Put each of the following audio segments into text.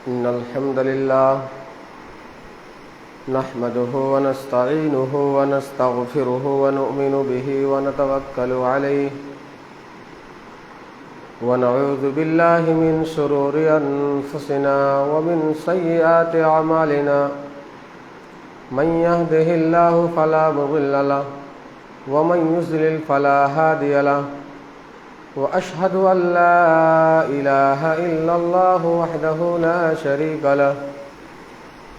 إن الحمد لله نحمده ونستعينه ونستغفره ونؤمن به ونتوكل عليه ونعوذ بالله من شرور أنفسنا ومن سيئات أعمالنا من يهده الله فلا مضل له ومن يضلل فلا هادي له وأشهد أن لا إله إلا الله وحده لا شريك له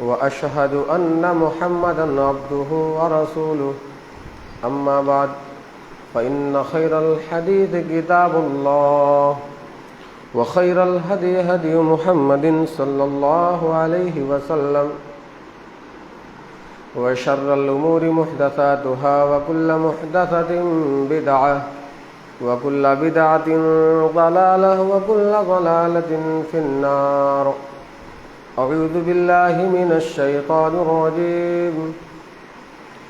وأشهد أن محمدا عبده ورسوله أما بعد فإن خير الحديث كتاب الله وخير الهدي هدي محمد صلى الله عليه وسلم وشر الأمور محدثاتها وكل محدثة بدعة وكل بدعة ضلالة وكل ضلالة في النار. أعوذ بالله من الشيطان الرجيم.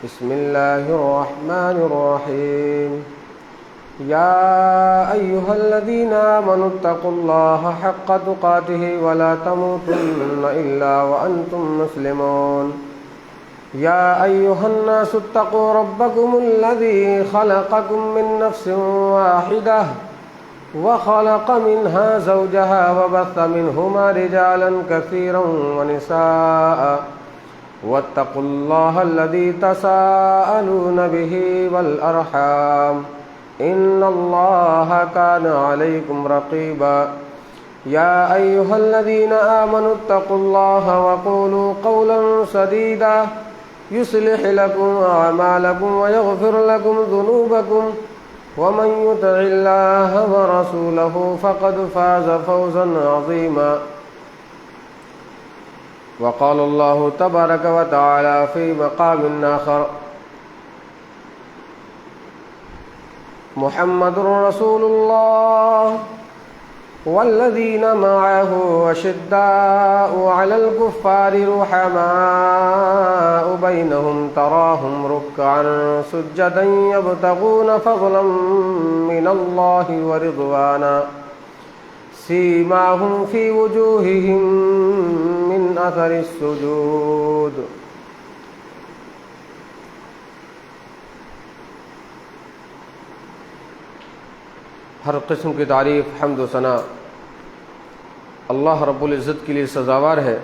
بسم الله الرحمن الرحيم. يا أيها الذين آمنوا اتقوا الله حق تقاته ولا تموتن إلا وأنتم مسلمون. يا أيها الناس اتقوا ربكم الذي خلقكم من نفس واحدة وخلق منها زوجها وبث منهما رجالا كثيرا ونساء واتقوا الله الذي تساءلون به والأرحام إن الله كان عليكم رقيبا. يا أيها الذين آمنوا اتقوا الله وقولوا قولا سديدا يصلح لكم أعمالكم ويغفر لكم ذنوبكم ومن يطع الله ورسوله فقد فاز فوزا عظيما. وقال الله تبارك وتعالى في مقام آخر: محمد رسول الله والذين معه أشداء على الكفار رحماء بينهم تراهم ركعا سجدا يبتغون فضلا من الله ورضوانا سيماهم في وجوههم من أثر السجود. ہر قسم کی تعریف، حمد و ثنا اللہ رب العزت کے لیے سزاوار ہے،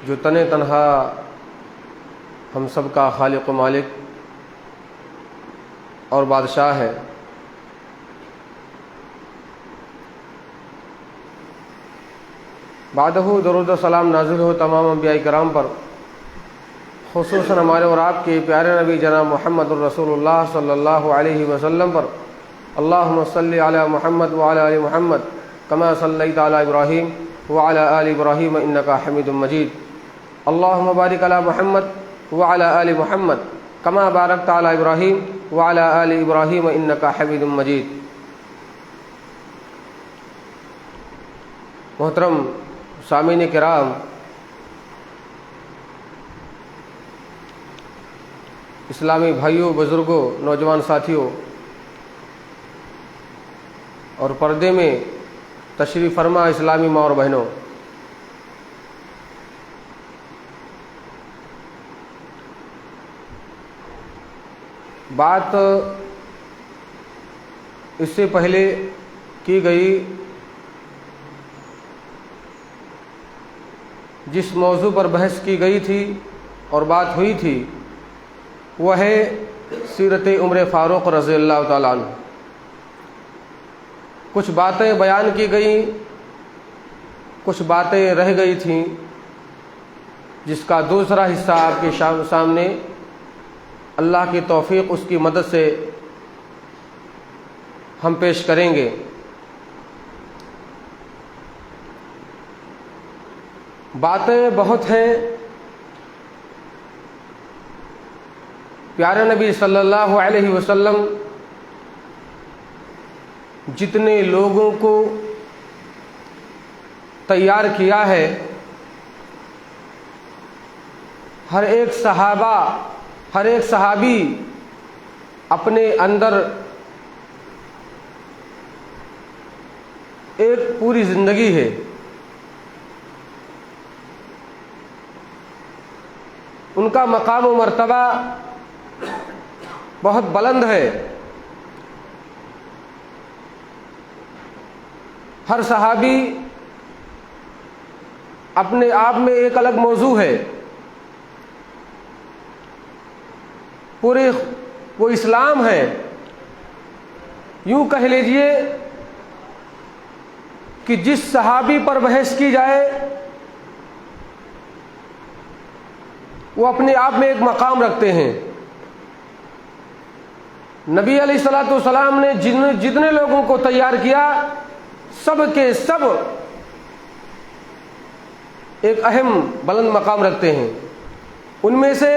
جو تن تنہا ہم سب کا خالق و مالک اور بادشاہ ہے۔ بعدہ درود و سلام نازل ہو تمام انبیاء کرام پر، خصوصاً ہمارے اور آپ کے پیارے نبی جناب محمد الرسول اللہ صلی اللہ علیہ وسلم پر۔ اللہم صلی علی محمد وعلی آل محمد کما صلیت علی ابراہیم وعلی آل ابراہیم انکا حمید مجید۔ اللہم بارک علی محمد وعلی آل محمد کما بارکت علی ابراہیم وعلی آل ابراہیم انکا حمید مجید۔ محترم سامعین کرام، اسلامی بھائیوں، بزرگوں، نوجوان ساتھیوں اور پردے میں تشریف فرما اسلامی ماں اور بہنوں، بات اس سے پہلے کی گئی جس موضوع پر بحث کی گئی تھی اور بات ہوئی تھی وہ ہے سیرت عمر فاروق رضی اللہ تعالیٰ عنہ۔ کچھ باتیں بیان کی گئیں، کچھ باتیں رہ گئی تھیں، جس کا دوسرا حصہ آپ کے سامنے اللہ کی توفیق، اس کی مدد سے ہم پیش کریں گے۔ باتیں بہت ہیں، پیارے نبی صلی اللہ علیہ وسلم جتنے لوگوں کو تیار کیا ہے، ہر ایک صحابی اپنے اندر ایک پوری زندگی ہے. ان کا مقام و مرتبہ بہت بلند ہے. ہر صحابی اپنے آپ میں ایک الگ موضوع ہے. پورے وہ اسلام ہے. یوں کہہ لیجئے کہ جس صحابی پر بحث کی جائے وہ اپنے آپ میں ایک مقام رکھتے ہیں. نبی علیہ الصلوۃ والسلام نے جتنے لوگوں کو تیار کیا سب کے سب ایک اہم بلند مقام رکھتے ہیں. ان میں سے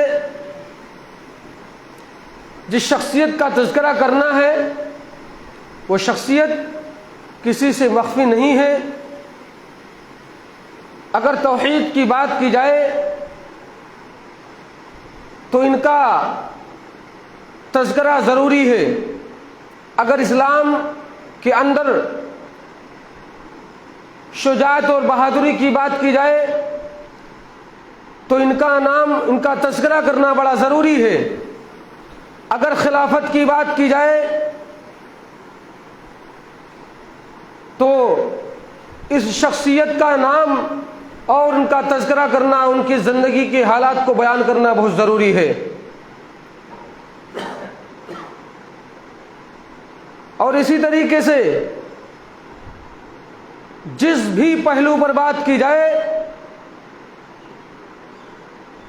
جس شخصیت کا تذکرہ کرنا ہے وہ شخصیت کسی سے مخفی نہیں ہے. اگر توحید کی بات کی جائے تو ان کا تذکرہ ضروری ہے. اگر اسلام کے اندر شجاعت اور بہادری کی بات کی جائے تو ان کا نام، ان کا تذکرہ کرنا بڑا ضروری ہے. اگر خلافت کی بات کی جائے تو اس شخصیت کا نام اور ان کا تذکرہ کرنا، ان کی زندگی کے حالات کو بیان کرنا بہت ضروری ہے. اور اسی طریقے سے جس بھی پہلو پر بات کی جائے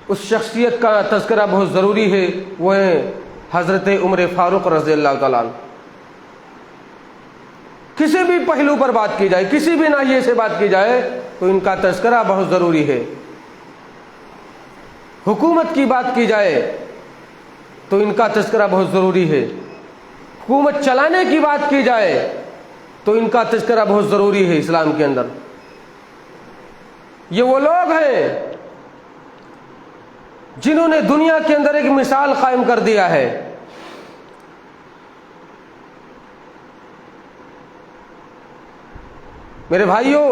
اس شخصیت کا تذکرہ بہت ضروری ہے. وہ ہیں حضرت عمر فاروق رضی اللہ تعالیٰ عنہ. کسی بھی پہلو پر بات کی جائے، کسی بھی ناحیے سے بات کی جائے تو ان کا تذکرہ بہت ضروری ہے. حکومت کی بات کی جائے تو ان کا تذکرہ بہت ضروری ہے. حکومت چلانے کی بات کی جائے تو ان کا تذکرہ بہت ضروری ہے. اسلام کے اندر یہ وہ لوگ ہیں جنہوں نے دنیا کے اندر ایک مثال قائم کر دیا ہے. میرے بھائیوں،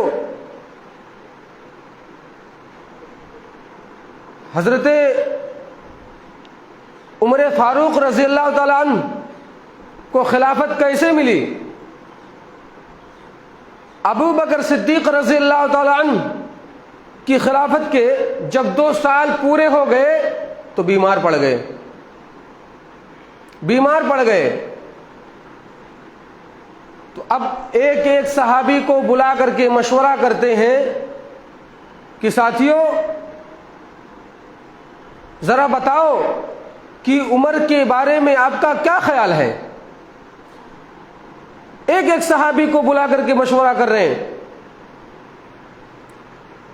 حضرت عمر فاروق رضی اللہ تعالیٰ عنہ کو خلافت کیسے ملی؟ ابو بکر صدیق رضی اللہ تعالیٰ عنہ کی خلافت کے جب 2 سال پورے ہو گئے تو بیمار پڑ گئے. تو اب ایک ایک صحابی کو بلا کر کے مشورہ کرتے ہیں کہ ساتھیوں ذرا بتاؤ کہ عمر کے بارے میں آپ کا کیا خیال ہے. ایک ایک صحابی کو بلا کر کے مشورہ کر رہے ہیں.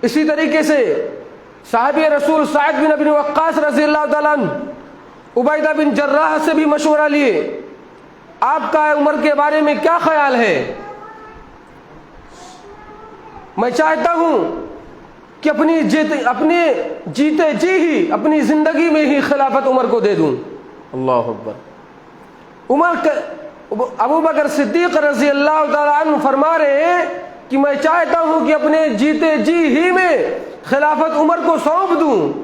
اسی طریقے سے صحابی رسول سعد بن ابی وقاص رضی اللہ تعالیٰ عنہ عبیدہ بن جراح سے بھی مشورہ لیے. آپ کا عمر کے بارے میں کیا خیال ہے؟ میں چاہتا ہوں کہ اپنے جیتے جی ہی اپنی زندگی میں ہی خلافت عمر کو دے دوں. اللہ اکبر. ابو بکر صدیق رضی اللہ تعالیٰ عنہ فرما رہے ہیں کہ میں چاہتا ہوں کہ اپنے جیتے جی ہی میں خلافت عمر کو سونپ دوں.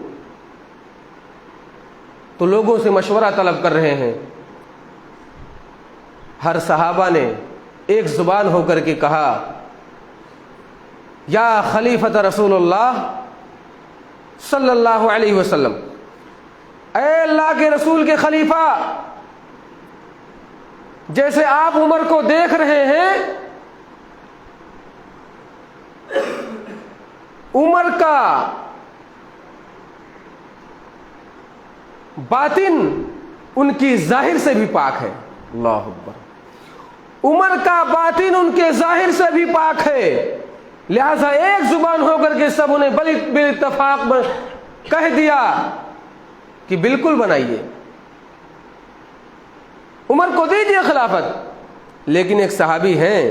تو لوگوں سے مشورہ طلب کر رہے ہیں. ہر صحابہ نے ایک زبان ہو کر کے کہا یا خلیفۃ رسول اللہ صلی اللہ علیہ وسلم، اے اللہ کے رسول کے خلیفہ، جیسے آپ عمر کو دیکھ رہے ہیں عمر کا باطن ان کی ظاہر سے بھی پاک ہے. اللہ اکبر. عمر کا باطن ان کے ظاہر سے بھی پاک ہے. لہذا ایک زبان ہو کر کے سب نے بالاتفاق کہہ دیا کہ بالکل بنائیے، عمر کو دیجیے خلافت. لیکن ایک صحابی ہیں،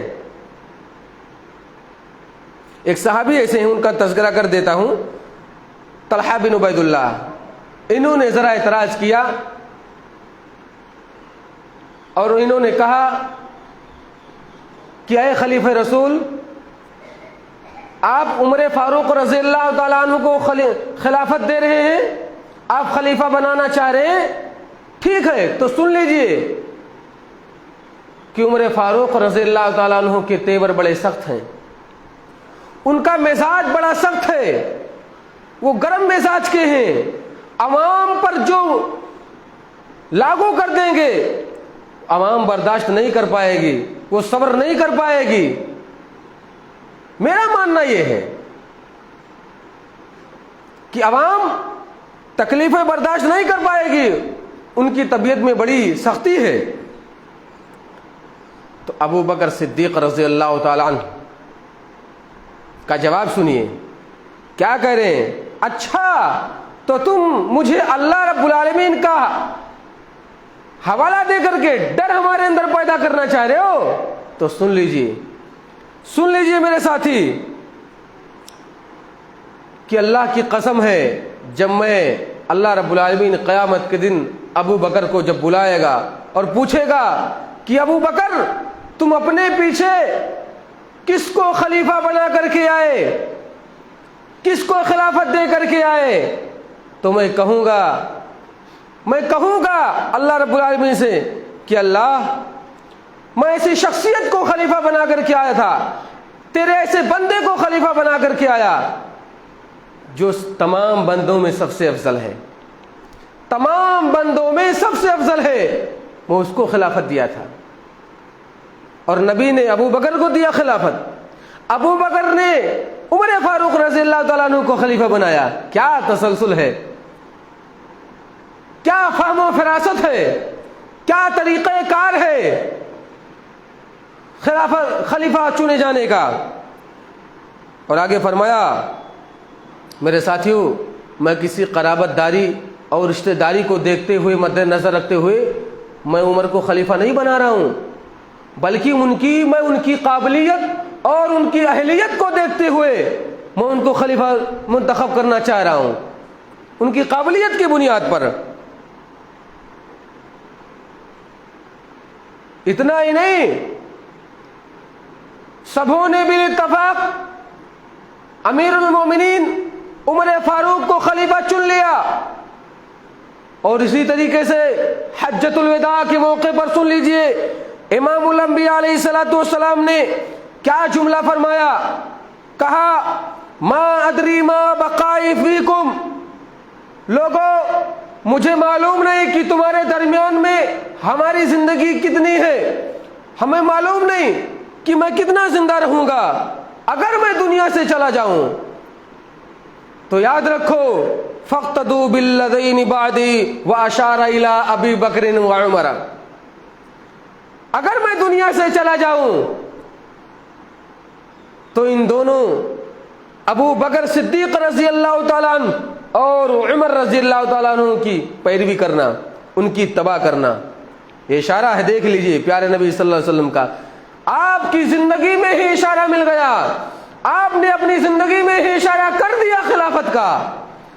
ایک صحابی ایسے ہیں، ان کا تذکرہ کر دیتا ہوں، طلحہ بن عبید اللہ. انہوں نے ذرا اعتراض کیا اور انہوں نے کہا کہ اے خلیفہ رسول، آپ عمر فاروق رضی اللہ تعالیٰ عنہ کو خلافت دے رہے ہیں، آپ خلیفہ بنانا چاہ رہے ہیں، ٹھیک ہے تو سن لیجئے کہ عمر فاروق رضی اللہ تعالیٰ عنہ کے تیور بڑے سخت ہیں، ان کا مزاج بڑا سخت ہے، وہ گرم مزاج کے ہیں، عوام پر جو لاگو کر دیں گے عوام برداشت نہیں کر پائے گی، وہ صبر نہیں کر پائے گی۔ میرا ماننا یہ ہے کہ عوام تکلیفیں برداشت نہیں کر پائے گی، ان کی طبیعت میں بڑی سختی ہے۔ تو ابو بکر صدیق رضی اللہ تعالی عنہ کا جواب سنیے، کیا کہہ رہے ہیں؟ اچھا تو تم مجھے اللہ رب العالمین کا حوالہ دے کر کے ڈر ہمارے اندر پیدا کرنا چاہ رہے ہو؟ تو سن لیجئے میرے ساتھی کہ اللہ کی قسم ہے، جب میں اللہ رب العالمین قیامت کے دن ابو بکر کو جب بلائے گا اور پوچھے گا کہ ابو بکر تم اپنے پیچھے کس کو خلیفہ بنا کر کے آئے، کس کو خلافت دے کر کے آئے، تو میں کہوں گا اللہ رب العالمین سے کہ اللہ میں ایسی شخصیت کو خلیفہ بنا کر کے آیا تھا، تیرے ایسے بندے کو خلیفہ بنا کر کے آیا جو تمام بندوں میں سب سے افضل ہے، تمام بندوں میں سب سے افضل ہے، میں اس کو خلافت دیا تھا۔ اور نبی نے ابو بکر کو دیا خلافت، ابو بکر نے عمر فاروق رضی اللہ تعالیٰ عنہ کو خلیفہ بنایا۔ کیا تسلسل ہے، کیا فہم و فراست ہے، کیا طریقہ کار ہے خلیفہ چنے جانے کا۔ اور آگے فرمایا، میرے ساتھیوں میں کسی قرابت داری اور رشتہ داری کو دیکھتے ہوئے مد نظر رکھتے ہوئے میں عمر کو خلیفہ نہیں بنا رہا ہوں، بلکہ میں ان کی قابلیت اور ان کی اہلیت کو دیکھتے ہوئے میں ان کو خلیفہ منتخب کرنا چاہ رہا ہوں، ان کی قابلیت کی بنیاد پر۔ اتنا ہی نہیں، سبوں نے بھی اتفاق امیر المومنین عمر فاروق کو خلیفہ چن لیا۔ اور اسی طریقے سے حجۃ الوداع کے موقع پر سن لیجئے امام الانبیاء علیہ الصلوۃ والسلام نے کیا جملہ فرمایا، کہا ما ادری ما بقائی فیکم، لوگوں مجھے معلوم نہیں کہ تمہارے درمیان میں ہماری زندگی کتنی ہے، ہمیں معلوم نہیں کہ میں کتنا زندہ رہوں گا، اگر میں دنیا سے چلا جاؤں تو یاد رکھو فاقتدوا بالذین بعدی واشار الی ابی بکر وعمر، اگر میں دنیا سے چلا جاؤں تو ان دونوں ابو بکر صدیق رضی اللہ تعالیٰ عنہ اور عمر رضی اللہ تعالیٰ عنہ کی پیروی کرنا، ان کی اتباع کرنا۔ یہ اشارہ ہے، دیکھ لیجئے پیارے نبی صلی اللہ علیہ وسلم کا، آپ کی زندگی میں ہی اشارہ مل گیا، آپ نے اپنی زندگی میں ہی اشارہ کر دیا خلافت کا،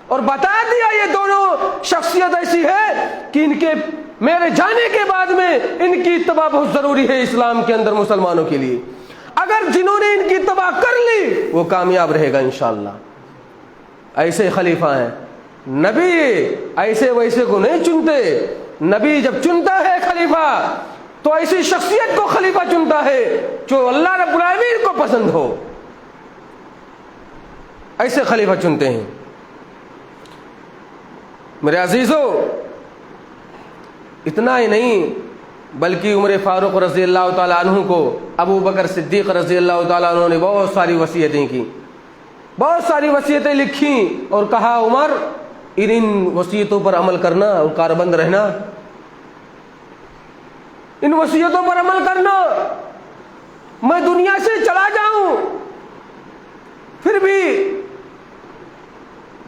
اور بتا دیا یہ دونوں شخصیت ایسی ہے کہ ان کے میرے جانے کے بعد میں ان کی اتباع بہت ضروری ہے اسلام کے اندر مسلمانوں کے لیے، اگر جنہوں نے ان کی اتباع کر لی وہ کامیاب رہے گا انشاءاللہ۔ ایسے خلیفہ ہیں، نبی ایسے ویسے کو نہیں چنتے، نبی جب چنتا ہے خلیفہ تو ایسی شخصیت کو خلیفہ چنتا ہے جو اللہ رب العالمین کو پسند ہو، ایسے خلیفہ چنتے ہیں۔ میرے عزیزو، اتنا ہی نہیں بلکہ عمر فاروق رضی اللہ تعالیٰ عنہ کو ابو بکر صدیق رضی اللہ تعالیٰ عنہ نے بہت ساری وصیتیں کی، بہت ساری وصیتیں لکھیں اور کہا عمر ان وصیتوں پر عمل کرنا اور کاربند رہنا، ان وصیتوں پر عمل کرنا، میں دنیا سے چلا جاؤں پھر بھی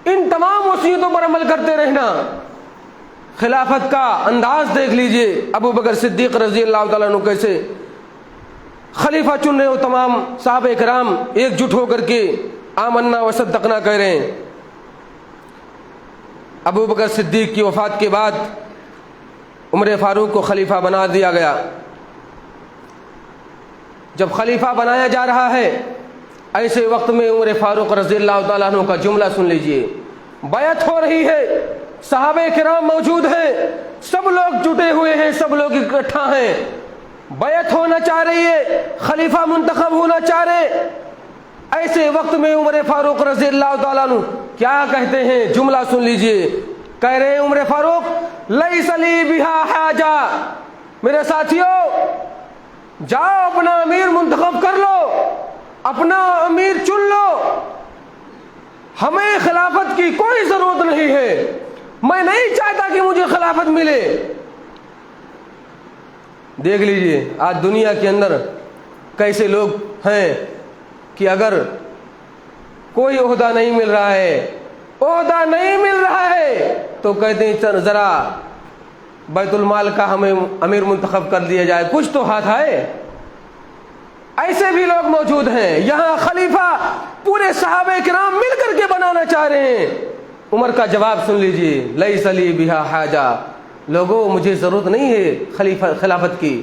ان تمام وصیتوں پر عمل کرتے رہنا۔ خلافت کا انداز دیکھ لیجئے، ابو بکر صدیق رضی اللہ تعالیٰ عنہ کیسے خلیفہ چن رہے ہو، تمام صحابہ کرام ایک جٹ ہو کر کے آمنا وصدقنا کہہ رہے ہیں۔ ابو بکر صدیق کی وفات کے بعد عمر فاروق کو خلیفہ بنا دیا گیا۔ جب خلیفہ بنایا جا رہا ہے ایسے وقت میں عمر فاروق رضی اللہ تعالیٰ عنہ کا جملہ سن لیجئے. بیعت ہو رہی ہے، صحابہ کرام موجود ہیں، سب لوگ جٹے ہوئے ہیں، سب لوگ اکٹھا ہیں، بیعت ہونا چاہ رہی ہے، خلیفہ منتخب ہونا چاہ رہے. ایسے وقت میں عمر فاروق رضی اللہ تعالیٰ عنہ کیا کہتے ہیں؟ جملہ سن لیجئے. کہہ رہے ہیں عمر فاروق لیس لی بہا حاجہ، میرے ساتھیوں جاؤ اپنا امیر منتخب کر لو، اپنا امیر چن لو، ہمیں خلافت کی کوئی ضرورت نہیں ہے، میں نہیں چاہتا کہ مجھے خلافت ملے. دیکھ لیجئے آج دنیا کے اندر کیسے لوگ ہیں کہ اگر کوئی عہدہ نہیں مل رہا ہے، عہدہ نہیں مل رہا ہے تو کہتے ہیں ذرا بیت المال کا ہمیں امیر منتخب کر دیا جائے، کچھ تو ہاتھ آئے. ایسے بھی لوگ موجود ہیں. یہاں خلیفہ پورے صحابہ کرام مل کر کے بنانا چاہ رہے ہیں. عمر کا جواب سن لیجئے، لیس لی بہا حاجہ، لوگوں مجھے ضرورت نہیں ہے خلافت کی،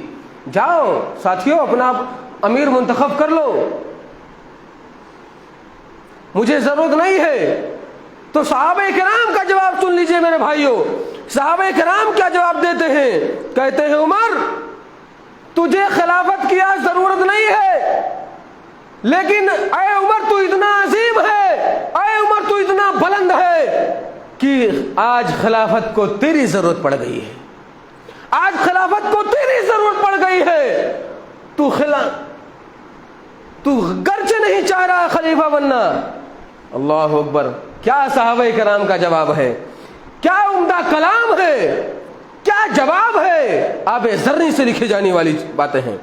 جاؤ ساتھیوں اپنا امیر منتخب کر لو، مجھے ضرورت نہیں ہے. تو صحابہ کرام کا جواب سن لیجئے میرے بھائیوں. صحابہ کرام کیا جواب دیتے ہیں؟ کہتے ہیں عمر تجھے خلافت کی آج ضرورت نہیں ہے، لیکن اے عمر تو اتنا عظیم ہے، اے عمر تو اتنا بلند ہے کہ آج خلافت کو تیری ضرورت پڑ گئی ہے، آج خلافت کو تیری ضرورت پڑ گئی ہے. تو گرچہ نہیں چاہ رہا خلیفہ بننا. اللہ اکبر. کیا صحابہ کرام کا جواب ہے، کیا عمدہ کلام ہے، کیا جواب ہے. آب زرعی سے لکھی جانے والی باتیں ہیں.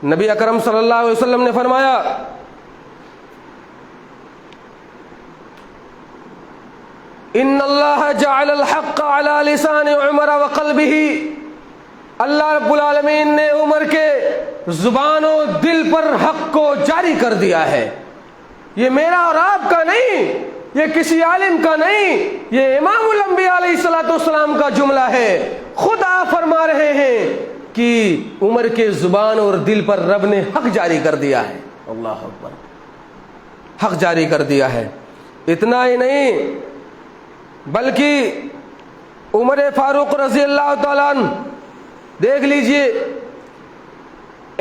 نبی اکرم صلی اللہ علیہ وسلم نے فرمایا ان اللہ جعل الحق علی لسان عمر وقلبہ، اللہ رب العالمین نے عمر کے زبان و دل پر حق کو جاری کر دیا ہے. یہ میرا اور آپ کا نہیں، یہ کسی عالم کا نہیں، یہ امام الانبیاء علیہ الصلوۃ والسلام کا جملہ ہے. خود آپ فرما رہے ہیں کہ عمر کے زبان اور دل پر رب نے حق جاری کر دیا ہے. اللہ اکبر. حق جاری کر دیا ہے. اتنا ہی نہیں بلکہ عمر فاروق رضی اللہ تعالیٰ عنہ دیکھ لیجئے،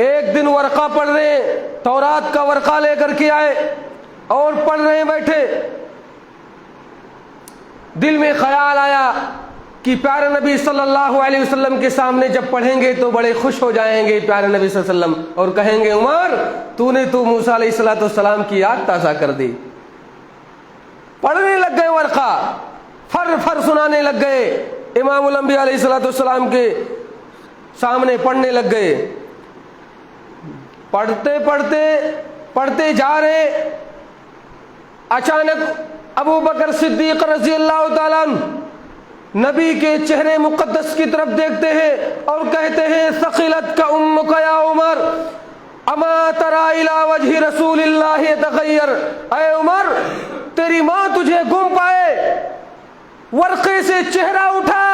ایک دن ورقہ پڑھ رہے ہیں، تورات کا ورقہ لے کر کے آئے اور پڑھ رہے ہیں بیٹھے. دل میں خیال آیا کہ پیارے نبی صلی اللہ علیہ وسلم کے سامنے جب پڑھیں گے تو بڑے خوش ہو جائیں گے پیارے نبی صلی اللہ علیہ وسلم، اور کہیں گے عمر تو نے تو موسیٰ علیہ الصلوۃ والسلام کی یاد تازہ کر دی. پڑھنے لگ گئے ورقہ، فر فر سنانے لگ گئے، امام الانبیاء علیہ الصلوۃ والسلام کے سامنے پڑھنے لگ گئے. پڑھتے پڑھتے پڑھتے جا رہے، اچانک ابو بکر صدیق رضی اللہ تعالیٰ عنہ نبی کے چہرے مقدس کی طرف دیکھتے ہیں اور کہتے ہیں ثقلت کا امک یا عمر اما ترى الى وجه رسول اللہ تغیر. اے عمر تیری ماں تجھے گم پائے. ورقے سے چہرہ اٹھا،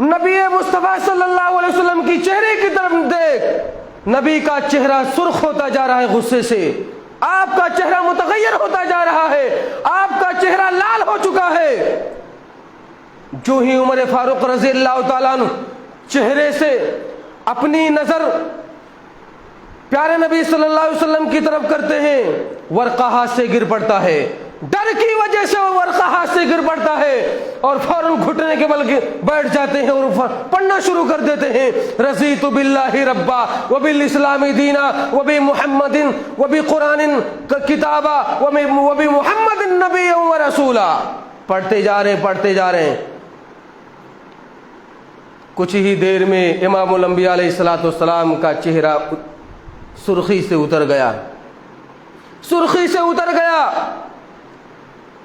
نبی مصطفیٰ صلی اللہ علیہ وسلم کی چہرے کی طرف دیکھ، نبی کا چہرہ سرخ ہوتا جا رہا ہے غصے سے، آپ کا چہرہ متغیر ہوتا جا رہا ہے، آپ کا چہرہ لال ہو چکا ہے. جو ہی عمر فاروق رضی اللہ تعالیٰ عنہ چہرے سے اپنی نظر پیارے نبی صلی اللہ علیہ وسلم کی طرف کرتے ہیں، ورقہ ہاتھ سے گر پڑتا ہے. ڈر کی وجہ سے وہ ورقہ ہاتھ سے گر پڑتا ہے اور فوراً گھٹنے کے بل بیٹھ جاتے ہیں اور پڑھنا شروع کر دیتے ہیں. رضیت باللہ ربا وبالاسلام دینا وبمحمد وبقرآن کتابا وبمحمد نبی و رسولا. پڑھتے جا رہے ہیں. کچھ ہی دیر میں امام الانبیاء علیہ الصلوۃ والسلام کا چہرہ سرخی سے اتر گیا، سرخی سے اتر گیا،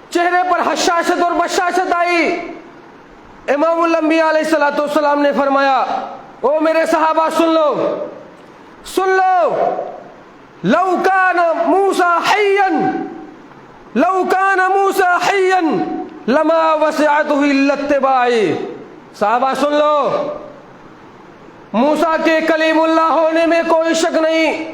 چہرے پر حشاشت اور بشاشت آئی. امام الانبیاء علیہ الصلوۃ والسلام نے فرمایا او میرے صحابہ سن لو، لو کان موسیٰ حیا لما وسعته الا اتباعی. صحابہ سن لو، موسیٰ کے کلیم اللہ ہونے میں کوئی شک نہیں،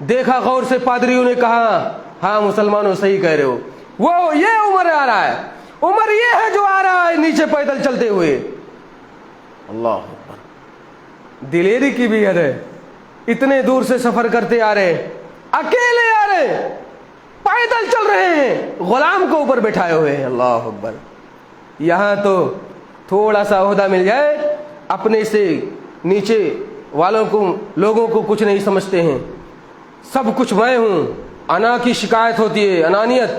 دیکھا غور سے پادریوں نے کہا ہاں مسلمانوں صحیح کہہ رہے ہو، وہ یہ عمر آ رہا ہے، عمر یہ ہے جو آ رہا ہے نیچے پیدل چلتے ہوئے۔ اللہ اکبر، دلیری کی بھی حد ہے، اتنے دور سے سفر کرتے آ رہے، اکیلے آ رہے، پیدل چل رہے ہیں، غلام کو اوپر بٹھائے ہوئے ہیں۔ اللہ اکبر، یہاں تو تھوڑا سا عہدہ مل جائے اپنے سے نیچے والوں کو، لوگوں کو کچھ نہیں سمجھتے ہیں، سب کچھ میں ہوں، انا کی شکایت ہوتی ہے، انانیت،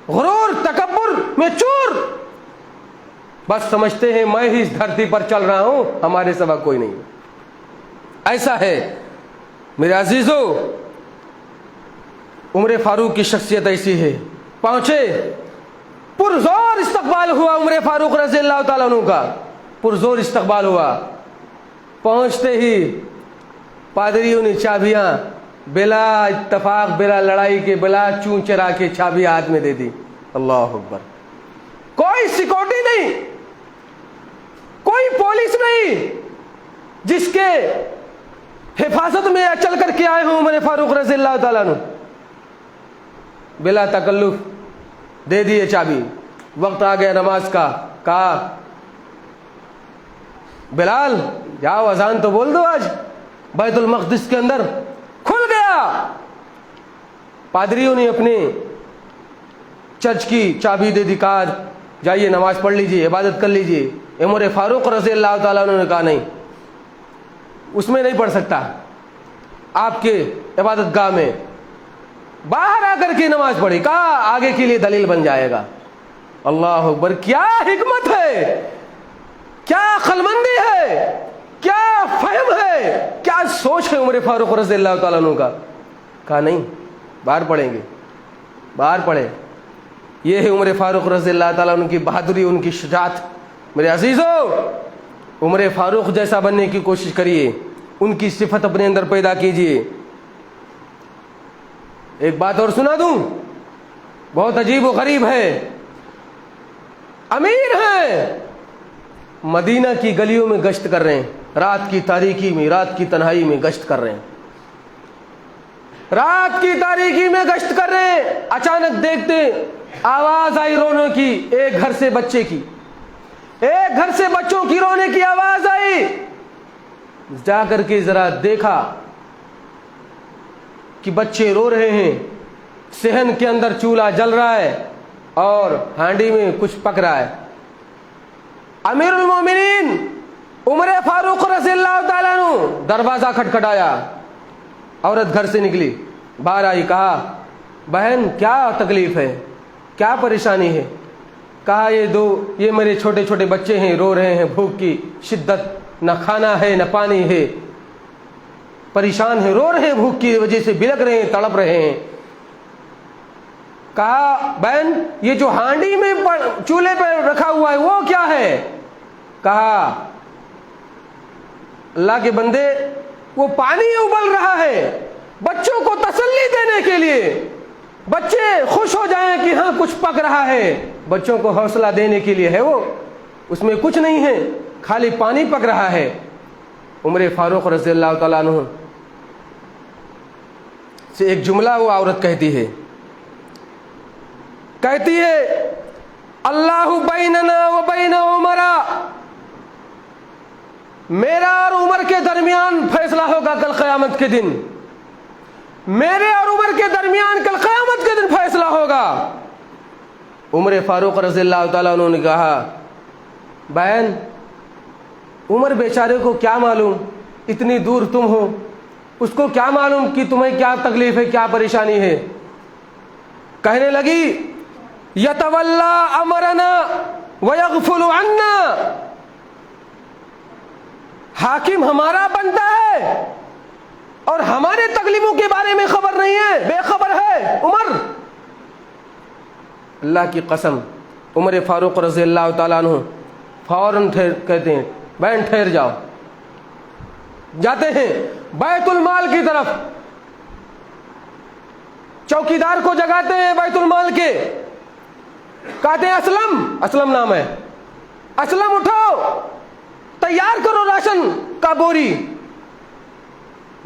غرور، تکبر میں چور، بس سمجھتے ہیں میں ہی اس دھرتی پر چل رہا ہوں، ہمارے سوا کوئی نہیں۔ ایسا ہے میرے عزیزو، عمر فاروق کی شخصیت ایسی ہے۔ پہنچے، پرزور استقبال ہوا عمر فاروق رضی اللہ تعالیٰ عنہ کا، پرزور استقبال ہوا۔ پہنچتے ہی پادریوں نے چابیاں بلا اتفاق، بلا لڑائی کے، بلا چون چرا کے چابیاں ہاتھ میں دے دی۔ اللہ اکبر، کوئی سیکورٹی نہیں، کوئی پولیس نہیں جس کے حفاظت میں چل کر کے آئے ہوں عمر فاروق رضی اللہ تعالیٰ عنہ، بلا تکلف دے دیے چابی۔ وقت آ گیا نماز کا، کہا بلال جاؤ اذان تو بول دو، آج بیت المقدس کے اندر کھل گیا۔ پادریوں نے اپنے چرچ کی چابی دے دی، کہا جائیے نماز پڑھ لیجئے، عبادت کر لیجئے۔ عمر فاروق رضی اللہ تعالیٰ عنہ نے کہا نہیں، اس میں نہیں پڑھ سکتا، آپ کے عبادت گاہ میں باہر آ کر کے نماز پڑھی، کہا آگے کے لیے دلیل بن جائے گا۔ اللہ اکبر، کیا حکمت ہے، کیا عقل مندی ہے، کیا فہم ہے، کیا سوچ ہے عمر فاروق رضی اللہ تعالیٰ عنہ کا۔ کہا نہیں، باہر پڑھیں گے، باہر پڑھے۔ یہ ہے عمر فاروق رضی اللہ تعالیٰ عنہ کی بہادری، ان کی شجاعت۔ میرے عزیزو، عمر فاروق جیسا بننے کی کوشش کریے، ان کی صفت اپنے اندر پیدا کیجیے۔ ایک بات اور سنا دوں، بہت عجیب و غریب ہے، امیر ہیں، مدینہ کی گلیوں میں گشت کر رہے ہیں، رات کی تاریکی میں، رات کی تنہائی میں گشت کر رہے ہیں، رات کی تاریکی میں گشت کر رہے ہیں۔ اچانک دیکھتے آواز آئی رونے کی، ایک گھر سے بچے کی، ایک گھر سے بچوں کی رونے کی آواز آئی۔ جا کر کے ذرا دیکھا کہ بچے رو رہے ہیں، صحن کے اندر چولہا جل رہا ہے اور ہانڈی میں کچھ پک رہا ہے۔ امیر المومنین عمر فاروق رضی اللہ تعالیٰ عنہ دروازہ کھٹکھٹایا، عورت گھر سے نکلی، باہر آئی، کہا بہن کیا تکلیف ہے، کیا پریشانی ہے؟ کہا یہ میرے چھوٹے چھوٹے بچے ہیں، رو رہے ہیں، بھوک کی شدت، نہ کھانا ہے نہ پانی ہے، پریشان ہیں، رو رہے ہیں، بھوک کی وجہ سے بلک رہے ہیں، تڑپ رہے ہیں۔ کہا بہن یہ جو ہانڈی میں چولہے پہ رکھا ہوا ہے وہ کیا ہے؟ کہا اللہ کے بندے وہ پانی ابل رہا ہے، بچوں کو تسلی دینے کے لیے، بچے خوش ہو جائیں کہ ہاں کچھ پک رہا ہے، بچوں کو حوصلہ دینے کے لیے ہے، وہ اس میں کچھ نہیں ہے، خالی پانی پک رہا ہے۔ عمر فاروق رضی اللہ تعالیٰ عنہ سے ایک جملہ وہ عورت کہتی ہے اللہ بیننا و بین عمر، میرا اور عمر کے درمیان فیصلہ ہوگا کل قیامت کے دن، میرے اور عمر کے درمیان کل قیامت کے دن فیصلہ ہوگا۔ عمر فاروق رضی اللہ تعالیٰ عنہ نے کہا بہن عمر بیچارے کو کیا معلوم، اتنی دور تم ہو، اس کو کیا معلوم کہ تمہیں کیا تکلیف ہے، کیا پریشانی ہے۔ کہنے لگی یتولا امرنا ویغفل عنا، حاکم ہمارا بنتا ہے اور ہمارے تکلیفوں کے بارے میں خبر نہیں ہے، بے خبر ہے عمر۔ اللہ کی قسم، عمر فاروق رضی اللہ تعالیٰ عنہ فوراً کہتے ہیں بہن ٹھہر جاؤ، جاتے ہیں بیت المال کی طرف، چوکیدار کو جگاتے ہیں بیت المال کے، کہتے ہیں اسلم نام ہے، اسلم اٹھو، تیار کرو راشن کا بوری،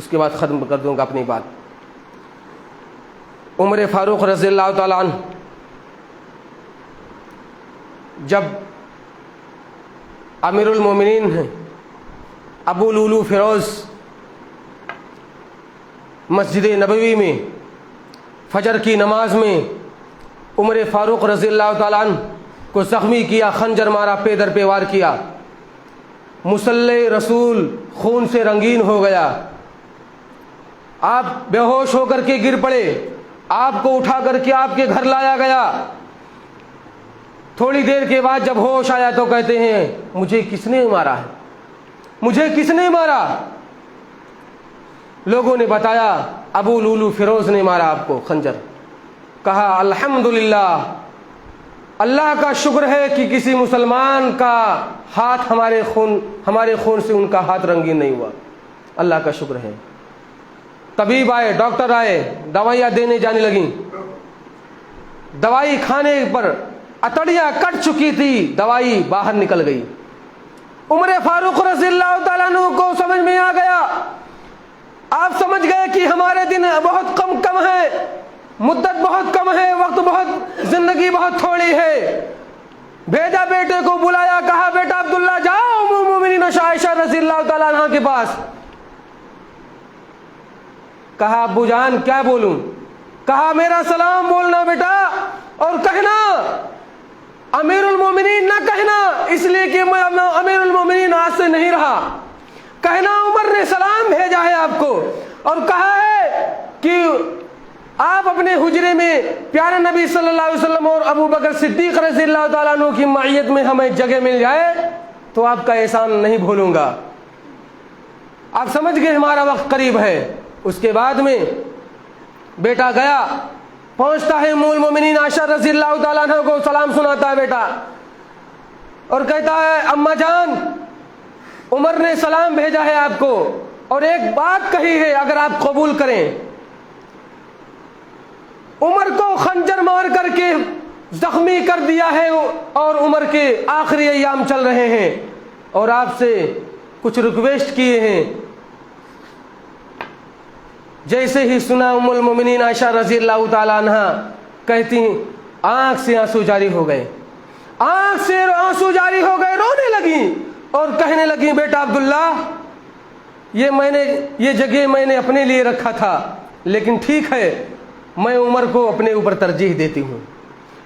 اس کے بعد ختم کر دوں گا اپنی بات. عمر فاروق رضی اللہ تعالیٰ عنہ جب امیر المومنین ہیں ابو لولو فیروز مسجد نبوی میں فجر کی نماز میں عمر فاروق رضی اللہ تعالیٰ عنہ کو زخمی کیا، خنجر مارا، پے در پہ وار کیا، مصلی رسول خون سے رنگین ہو گیا، آپ بے ہوش ہو کر کے گر پڑے، آپ کو اٹھا کر کے آپ کے گھر لایا گیا. تھوڑی دیر کے بعد جب ہوش آیا تو کہتے ہیں مجھے کس نے مارا ہے، مجھے کس نے مارا؟ لوگوں نے بتایا ابو لولو فیروز نے مارا آپ کو خنجر. کہا الحمدللہ، اللہ کا شکر ہے کہ کسی مسلمان کا ہاتھ ہمارے خون سے ان کا ہاتھ رنگین نہیں ہوا، اللہ کا شکر ہے. طبیب آئے، ڈاکٹر آئے، دوائیاں دینے جانے لگیں. دوائی کھانے پر اتڑیاں کٹ چکی تھی، دوائی باہر نکل گئی. عمر فاروق رضی اللہ تعالیٰ عنہ کو سمجھ میں آ گیا، آپ سمجھ گئے کہ ہمارے دن بہت کم ہے، مدت بہت کم ہے، وقت بہت، زندگی بہت تھوڑی ہے. بھیجا بیٹے کو بلایا، کہا بیٹا عبداللہ جاؤ ام المومنین عائشہ رضی اللہ تعالیٰ عنہ کے پاس. کہا ابو جان کیا بولوں؟ کہا میرا سلام بولنا بیٹا، اور کہنا امیر المومنین نہ کہنا، اس لیے کہ میں امیر المومنین آج سے نہیں رہا. کہنا عمر نے سلام بھیجا ہے آپ کو، اور کہا ہے کہ آپ اپنے حجرے میں پیارے نبی صلی اللہ علیہ وسلم اور ابو بکر صدیق رضی اللہ تعالیٰ عنہ کی معیت میں ہمیں جگہ مل جائے تو آپ کا احسان نہیں بھولوں گا. آپ سمجھ گئے ہمارا وقت قریب ہے. اس کے بعد میں بیٹا گیا، پہنچتا ہے ام المومنین عائشہ رضی اللہ تعالیٰ عنہ کو سلام سناتا ہے بیٹا، اور کہتا ہے اماں جان عمر نے سلام بھیجا ہے آپ کو، اور ایک بات کہی ہے اگر آپ قبول کریں. عمر کو خنجر مار کر کے زخمی کر دیا ہے، اور عمر کے آخری ایام چل رہے ہیں، اور آپ سے کچھ ریکویسٹ کیے ہیں. جیسے ہی سنا ام المومنین عائشہ رضی اللہ تعالی عنہ کہتی آنکھ سے آنسو جاری ہو گئے، آنکھ سے آنسو جاری ہو گئے، رونے لگی اور کہنے لگی بیٹا عبداللہ یہ جگہ میں نے اپنے لیے رکھا تھا، لیکن ٹھیک ہے میں عمر کو اپنے اوپر ترجیح دیتی ہوں،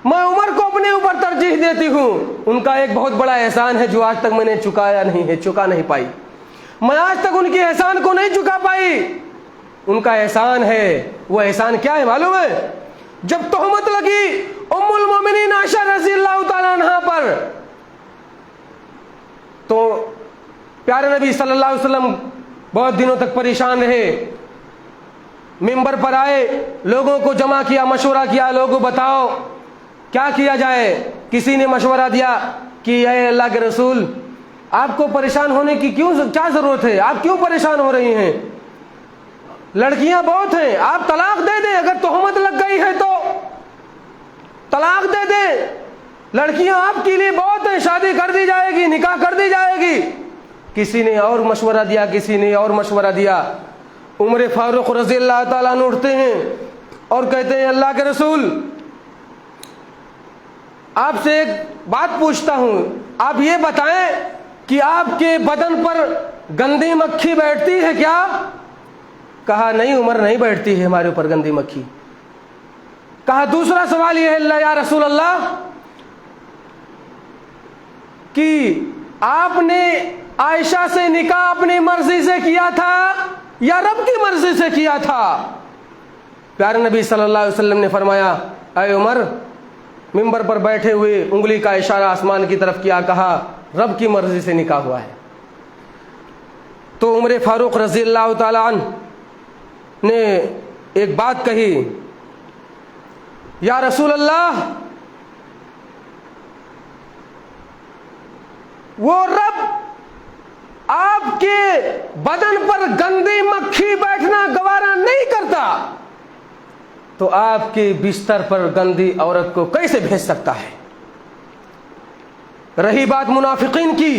میں عمر کو اپنے اوپر ترجیح دیتی ہوں. ان کا ایک بہت بڑا احسان ہے جو آج تک میں نے چکا نہیں پائی، میں آج تک ان کے احسان کو نہیں چکا پائی. ان کا احسان ہے، وہ احسان کیا ہے معلوم ہے؟ جب تہمت لگی ام المومنین عائشہ رضی اللہ تعالی عنہا پر تو پیارے نبی صلی اللہ علیہ وسلم بہت دنوں تک پریشان رہے. ممبر پر آئے، لوگوں کو جمع کیا، مشورہ کیا، لوگوں بتاؤ کیا کیا جائے. کسی نے مشورہ دیا کہ اے اللہ کے رسول آپ کو پریشان ہونے کی کیا ضرورت ہے، آپ کیوں پریشان ہو رہی ہیں؟ لڑکیاں بہت ہیں، آپ طلاق دے دیں، اگر تہمت لگ گئی ہے تو طلاق دے دیں، لڑکیاں آپ کے لیے بہت ہیں، شادی کر دی جائے گی، نکاح کر دی جائے گی. کسی نے اور مشورہ دیا، کسی نے اور مشورہ دیا. عمر فاروق رضی اللہ تعالیٰ عنہ اٹھتے ہیں اور کہتے ہیں اللہ کے رسول آپ سے ایک بات پوچھتا ہوں، آپ یہ بتائیں کہ آپ کے بدن پر گندی مکھی بیٹھتی ہے کیا؟ کہا نہیں عمر نہیں بیٹھتی ہے ہمارے اوپر گندی مکھی. کہا دوسرا سوال یہ ہے یا رسول اللہ کہ آپ نے عائشہ سے نکاح اپنی مرضی سے کیا تھا یا رب کی مرضی سے کیا تھا؟ پیارے نبی صلی اللہ علیہ وسلم نے فرمایا اے عمر، ممبر پر بیٹھے ہوئے انگلی کا اشارہ آسمان کی طرف کیا، کہا رب کی مرضی سے نکاح ہوا ہے. تو عمر فاروق رضی اللہ تعالی عنہ نے ایک بات کہی، یا رسول اللہ وہ رب آپ کے بدن پر گندی مکھی بیٹھنا گوارا نہیں کرتا تو آپ کے بستر پر گندی عورت کو کیسے بھیج سکتا ہے؟ رہی بات منافقین کی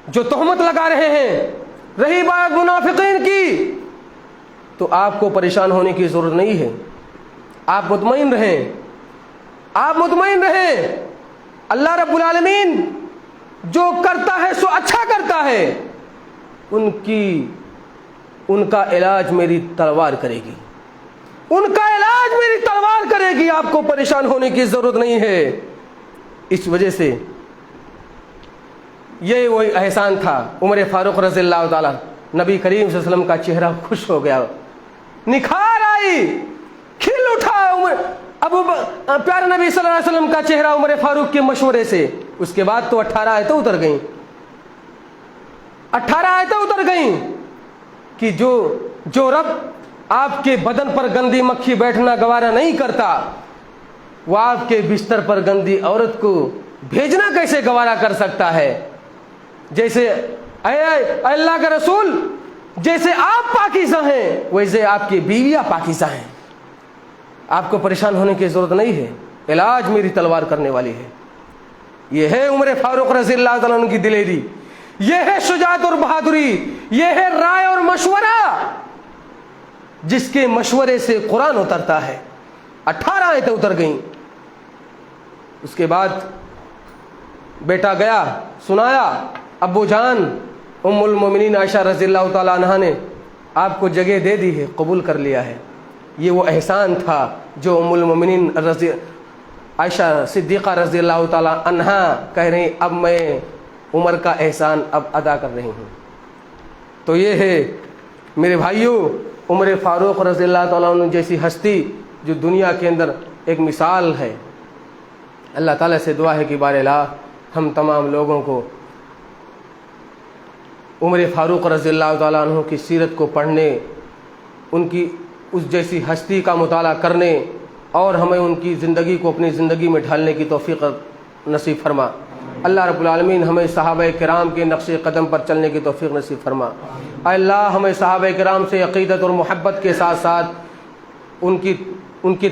جو تہمت لگا رہے ہیں، رہی بات منافقین کی، تو آپ کو پریشان ہونے کی ضرورت نہیں ہے، آپ مطمئن رہیں، آپ مطمئن رہیں۔ اللہ رب العالمین جو کرتا ہے سو اچھا کرتا ہے، ان کا علاج میری تلوار کرے گی، ان کا علاج میری تلوار کرے گی، آپ کو پریشان ہونے کی ضرورت نہیں ہے۔ اس وجہ سے یہ وہی احسان تھا عمر فاروق رضی اللہ تعالیٰ، نبی کریم صلی اللہ علیہ وسلم کا چہرہ خوش ہو گیا، نکھار آئی، کھل اٹھا پیارے نبی صلی اللہ علیہ وسلم کا چہرہ عمر فاروق کے مشورے سے۔ اس کے بعد تو 18 آیتیں اتر گئیں، 18 آیتیں اتر گئیں کہ جو رب آپ کے بدن پر گندی مکھی بیٹھنا گوارا نہیں کرتا، وہ آپ کے بستر پر گندی عورت کو بھیجنا کیسے گوارا کر سکتا ہے؟ جیسے اے اللہ کے رسول، جیسے آپ پاکیزہ ہیں ویسے آپ کی بیویاں پاکیزہ ہیں، آپ کو پریشان ہونے کی ضرورت نہیں ہے، علاج میری تلوار کرنے والی ہے۔ یہ ہے عمر فاروق رضی اللہ تعالیٰ عنہ کی دلیری، یہ ہے شجاعت اور بہادری، یہ ہے رائے اور مشورہ، جس کے مشورے سے قرآن اترتا ہے۔ 18 آیتیں اتر گئیں۔ اس کے بعد بیٹا گیا، سنایا، ابو جان ام المومنین عائشہ رضی اللہ تعالیٰ عنہا نے آپ کو جگہ دے دی ہے، قبول کر لیا ہے۔ یہ وہ احسان تھا جو ام المومنین عائشہ صدیقہ رضی اللہ تعالیٰ عنہا کہہ رہی، اب میں عمر کا احسان اب ادا کر رہی ہوں۔ تو یہ ہے میرے بھائیوں، عمر فاروق رضی اللہ تعالیٰ عنہ جیسی ہستی جو دنیا کے اندر ایک مثال ہے۔ اللہ تعالیٰ سے دعا ہے کہ بار الہ ہم تمام لوگوں کو عمر فاروق رضی اللہ تعالیٰ عنہ کی سیرت کو پڑھنے، ان کی اس جیسی ہستی کا مطالعہ کرنے اور ہمیں ان کی زندگی کو اپنی زندگی میں ڈھالنے کی توفیق نصیب فرما۔ اللہ رب العالمین ہمیں صحابہ کرام کے نقش قدم پر چلنے کی توفیق نصیب فرما۔ اے اللہ ہمیں صحابہ کرام سے عقیدت اور محبت کے ساتھ ساتھ ان کی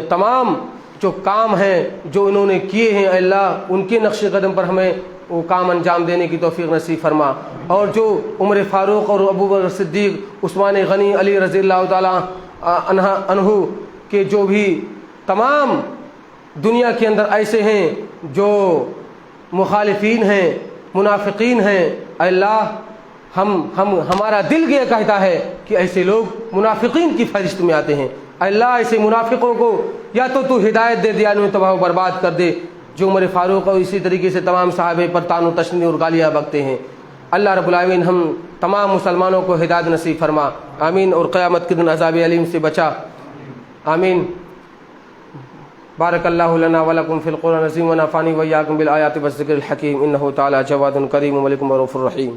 تمام جو کام ہیں جو انہوں نے کیے ہیں، اے اللہ ان کے نقش قدم پر ہمیں وہ کام انجام دینے کی توفیق نصیب فرما۔ اور جو عمر فاروق اور ابو بکر صدیق، عثمان غنی، علی رضی اللہ تعالیٰ عنہ کے جو بھی تمام دنیا کے اندر ایسے ہیں جو مخالفین ہیں، منافقین ہیں، اے اللہ ہمارا دل یہ کہتا ہے کہ ایسے لوگ منافقین کی فہرست میں آتے ہیں۔ اے اللہ ایسے منافقوں کو یا تو ہدایت دے دے یا انہیں تباہ و برباد کر دے، جو عمر فاروق اور اسی طریقے سے تمام صحابہ پر طعن و تشنیع اور گالیاں بکتے ہیں۔ اللہ رب العالمین ہم تمام مسلمانوں کو ہدایت نصیب فرما، آمین، اور قیامت کے دن عذاب علیم سے بچا، آمین۔ بارک اللہ لنا ولکم فی القرآن العظیم ونفعنی وإیاکم بالآیات والذکر الحکیم، انہ تعالی جواد کریم ملک رؤوف رحیم۔